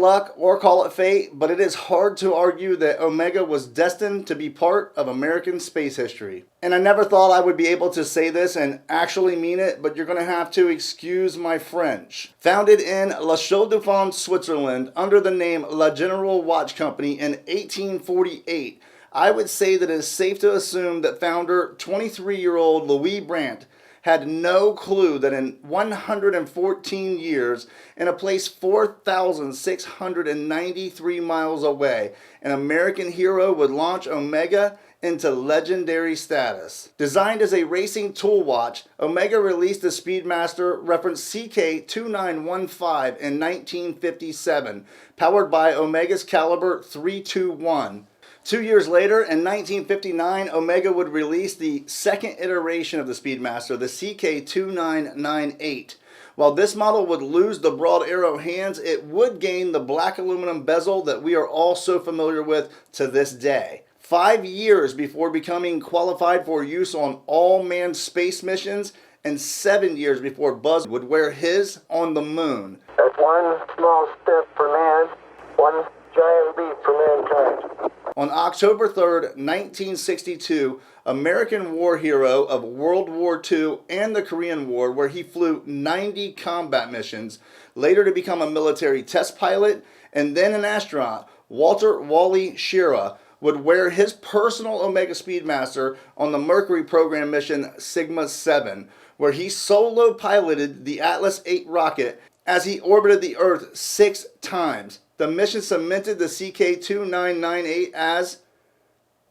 luck or call it fate, but it is hard to argue that Omega was destined to be part of American space history. And I never thought I would be able to say this and actually mean it, but you're going to have to excuse my French. Founded in La Chaux-de-Fonds, Switzerland, under the name La General Watch Company in 1848, I would say that it is safe to assume that founder 23-year-old Louis Brandt had no clue that in 114 years, in a place 4,693 miles away, an American hero would launch Omega into legendary status. Designed as a racing tool watch, Omega released the Speedmaster referenced CK2915 in 1957, powered by Omega's caliber 321. 2 years later, in 1959, Omega would release the second iteration of the Speedmaster, the CK2998. While this model would lose the broad arrow hands, it would gain the black aluminum bezel that we are all so familiar with to this day. 5 years before becoming qualified for use on all manned space missions, and 7 years before Buzz would wear his on the moon. That's one small step for man, one giant leap for mankind. On October 3rd, 1962, American war hero of World War II and the Korean War, where he flew 90 combat missions, later to become a military test pilot and then an astronaut, Walter Wally Schirra would wear his personal Omega Speedmaster on the Mercury program mission Sigma 7, where he solo piloted the Atlas 8 rocket as he orbited the Earth 6 times. The mission cemented the CK2998 as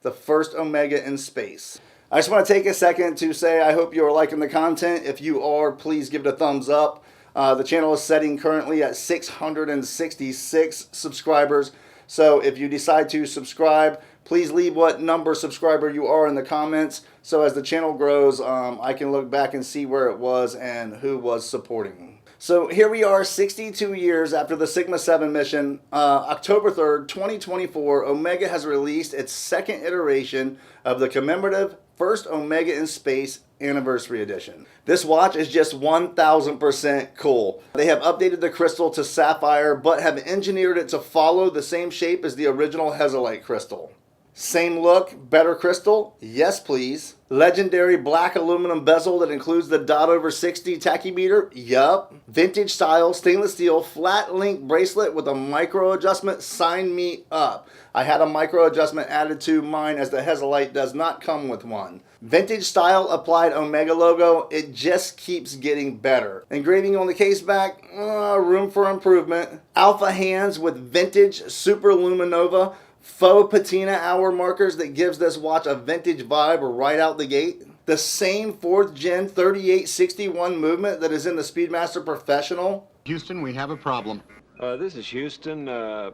the first Omega in space. I just want to take a second to say I hope you are liking the content. If you are, please give it a thumbs up. The channel is setting currently at 666 subscribers. So if you decide to subscribe, please leave what number subscriber you are in the comments. So as the channel grows, I can look back and see where it was and who was supporting. So here we are 62 years after the Sigma 7 mission. October 3rd, 2024, Omega has released its second iteration of the commemorative first Omega in Space Anniversary Edition. This watch is just 1000% cool. They have updated the crystal to sapphire, but have engineered it to follow the same shape as the original Hesalite crystal. Same look, better crystal? Yes, please. Legendary black aluminum bezel that includes the dot over 60 tachymeter? Yup. Vintage style stainless steel flat link bracelet with a micro adjustment? Sign me up. I had a micro adjustment added to mine as the Hesalite does not come with one. Vintage style applied Omega logo. It just keeps getting better. Engraving on the case back? Room for improvement. Alpha hands with vintage super luminova faux patina hour markers that gives this watch a vintage vibe right out the gate. The same 4th gen 3861 movement that is in the Speedmaster Professional. Houston, we have a problem. This is Houston.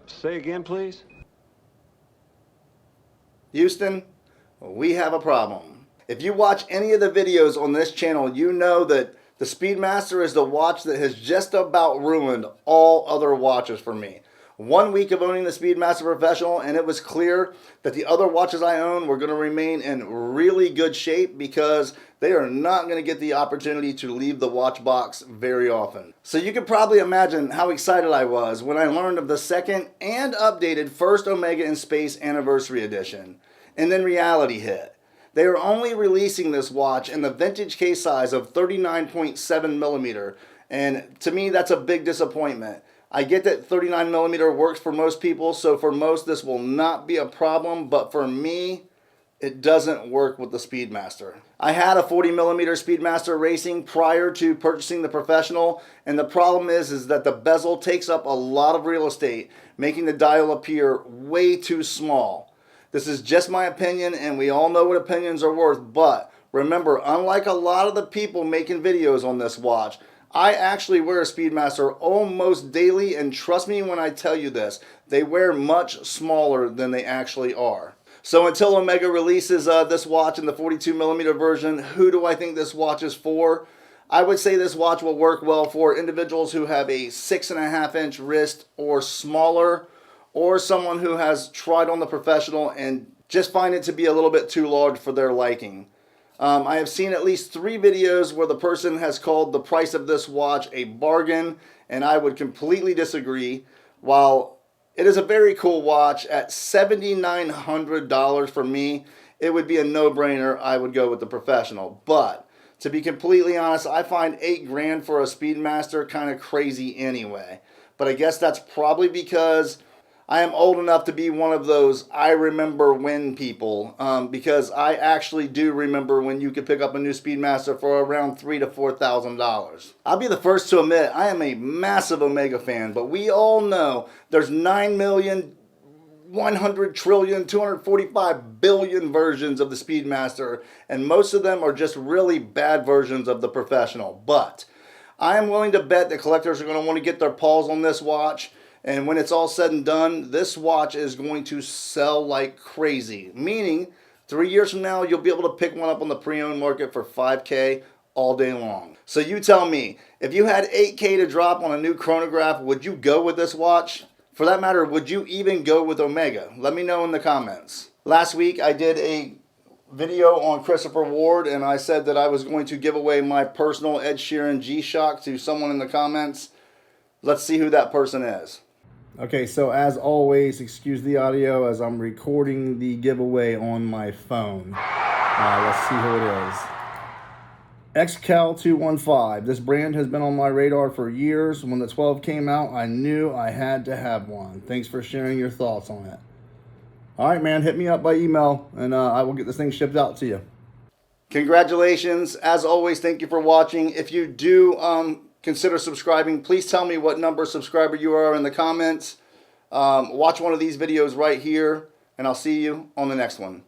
Say again, please. Houston, we have a problem. If you watch any of the videos on this channel, you know that the Speedmaster is the watch that has just about ruined all other watches for me. 1 week of owning the Speedmaster Professional, and it was clear that the other watches I own were going to remain in really good shape because they are not going to get the opportunity to leave the watch box very often. So you can probably imagine how excited I was when I learned of the second and updated first Omega in Space Anniversary Edition. And then reality hit. They are only releasing this watch in the vintage case size of 39.7 millimeter, and to me that's a big disappointment. I get that 39mm works for most people, so for most this will not be a problem, but for me, it doesn't work with the Speedmaster. I had a 40mm Speedmaster Racing prior to purchasing the Professional, and the problem is that the bezel takes up a lot of real estate, making the dial appear way too small. This is just my opinion, and we all know what opinions are worth, but remember, unlike a lot of the people making videos on this watch, I actually wear a Speedmaster almost daily, and trust me when I tell you this, they wear much smaller than they actually are. So until Omega releases this watch in the 42mm version, who do I think this watch is for? I would say this watch will work well for individuals who have a 6.5-inch wrist or smaller, or someone who has tried on the Professional and just find it to be a little bit too large for their liking. I have seen at least 3 videos where the person has called the price of this watch a bargain, and I would completely disagree. while it is a very cool watch, at $7,900 for me, it would be a no-brainer. I would go with the Professional. But to be completely honest, I find $8,000 for a Speedmaster kind of crazy anyway. But I guess that's probably because I am old enough to be one of those I remember when people, because I actually do remember when you could pick up a new Speedmaster for around $3,000 to $4,000. I'll be the first to admit I am a massive Omega fan, but we all know there's 9,100,245,000,000,000 versions of the Speedmaster, and most of them are just really bad versions of the Professional. But I am willing to bet that collectors are going to want to get their paws on this watch. And when it's all said and done, this watch is going to sell like crazy. Meaning, 3 years from now, you'll be able to pick one up on the pre-owned market for $5K all day long. So you tell me, if you had $8K to drop on a new chronograph, would you go with this watch? For that matter, would you even go with Omega? Let me know in the comments. Last week, I did a video on Christopher Ward, and I said that I was going to give away my personal Ed Sheeran G-Shock to someone in the comments. Let's see who that person is. Okay, so as always, excuse the audio as I'm recording the giveaway on my phone. Let's see who it is. XCal215. This brand has been on my radar for years. When the 12 came out, I knew I had to have one. Thanks for sharing your thoughts on it. All right, man, hit me up by email, and I will get this thing shipped out to you. Congratulations. As always, thank you for watching. If you do consider subscribing, please tell me what number subscriber you are in the comments. Watch one of these videos right here, and I'll see you on the next one.